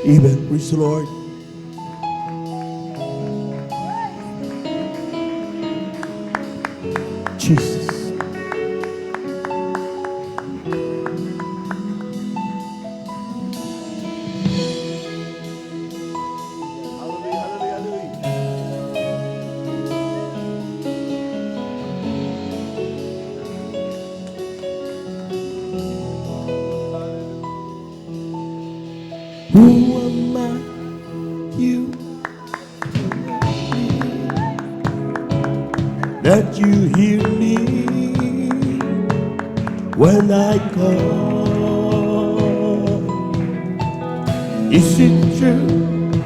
Amen. Praise the Lord. Jesus. Who am I? You. That you hear me when I call. Is it true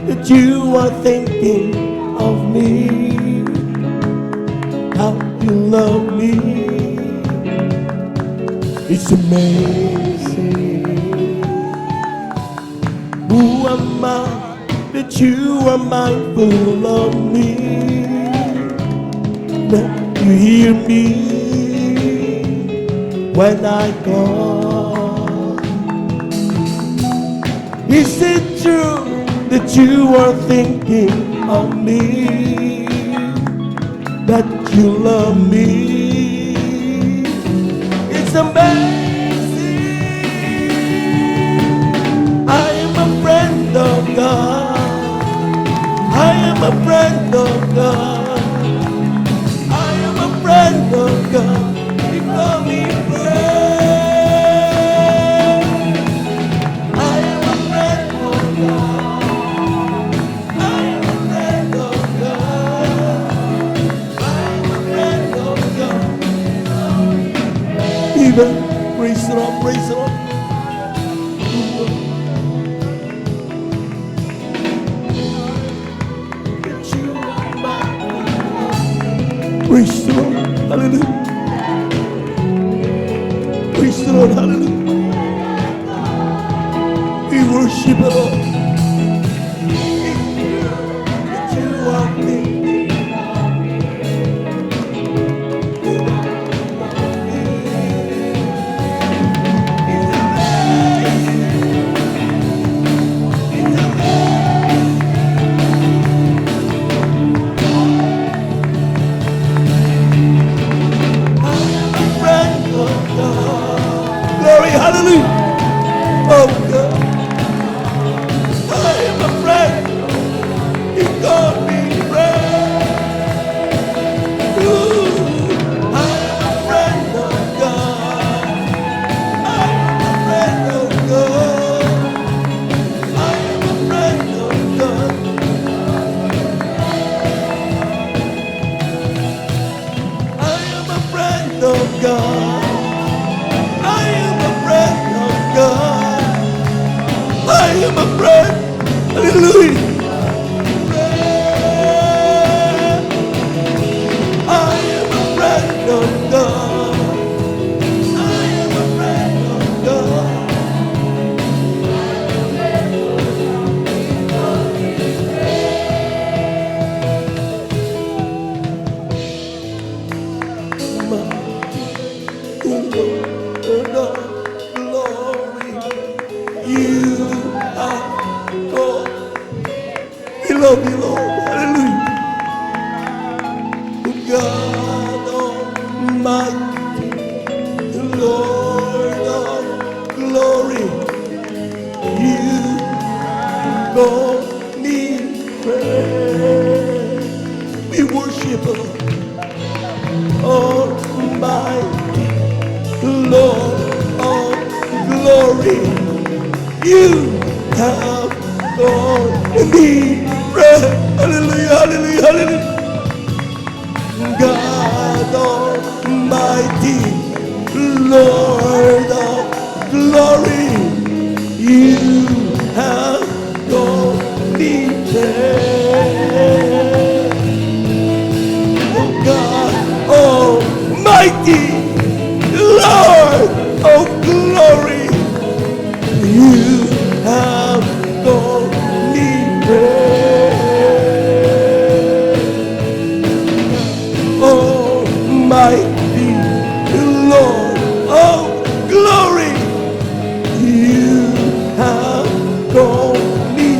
that you are thinking of me? How you love me? It's amazing. Who am I that you are mindful of me? That you hear me when I call. Is it true that you are thinking of me? That you love me? It's amazing. I am a friend of God. I am a friend of God. I am a friend of God. He called me friend. I am a friend of God. I am a friend of God. I am a friend of God. Even praise the Lord, praise the Lord. Praise the Lord, hallelujah. Praise the Lord, hallelujah. We worship the Lord. That you are thinking of me. It's glory, hallelujah. Oh God, I am a friend. He called me friend. Ooh, I am a friend of God. I am a friend of God. I am a friend of God. I am a friend of God. I am a friend of God. I am a friend. Hallelujah. I am a friend of God. I am a friend of God. Glory, you are God. We love you, Lord. Hallelujah. God Almighty, the Lord of glory, you call me friend. We worship the Lord Almighty, Lord of glory, you have called me friend. Hallelujah, hallelujah, hallelujah. God Almighty, Lord of glory, you have called me friend. Oh God Almighty, Lord of glory, you have called me friend. Almighty Lord of glory, you have called me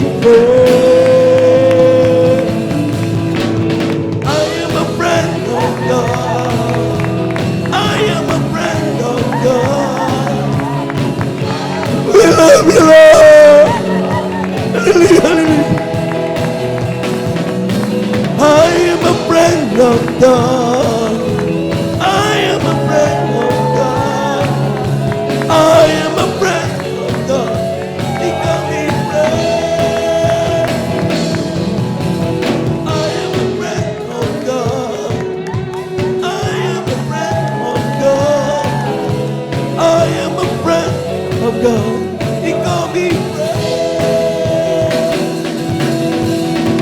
be praised.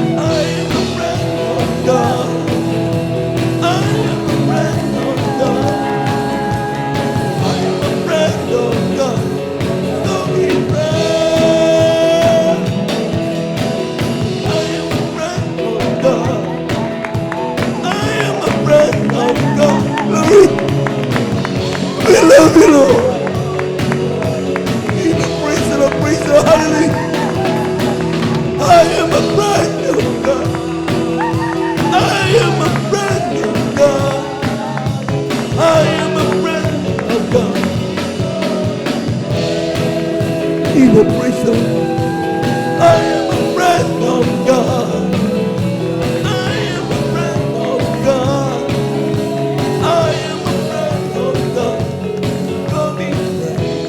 I am a friend of God. I am a friend of God. I am a friend of God. So be praised. I am a friend of God. I am a friend of God. We love you, Lord. Praise the Lord, praise the Lord, hallelujah. I am a friend of God. I am a friend of God. I am a friend of God. Even praise the Lord. I am a friend of God. I am a friend of God. I am a friend of God. Call me friend.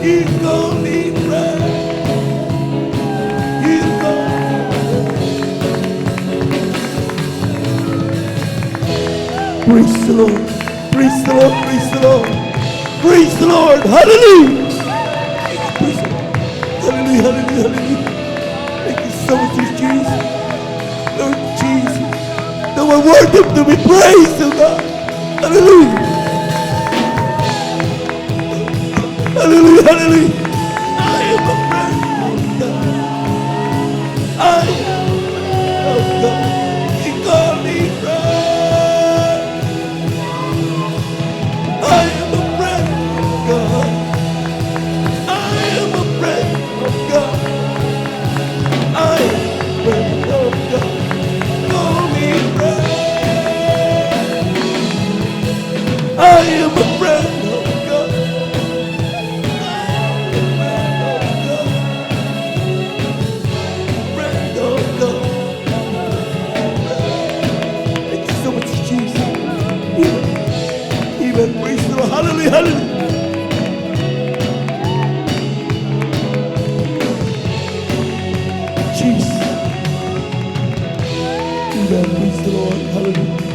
He called me friend. He called me. Praise the Lord. Praise the Lord. Praise the Lord. Praise the Lord. Hallelujah. Praise the Lord. Hallelujah. Hallelujah. Hallelujah. Thank you so much, Jesus. Lord Jesus. Thou art worthy to be praised, oh God. Hallelujah. Hallelujah. Hallelujah. I am a friend of God. I am of God. He called me friend. I am a friend of God. I am a friend of God. I am a friend of God. Call me friend. I am a friend of God. I am a friend of God. Thank you so much, Jesus. Even praise the Lord. Hallelujah, hallelujah. Jesus. Amen. Praise the Lord. Hallelujah.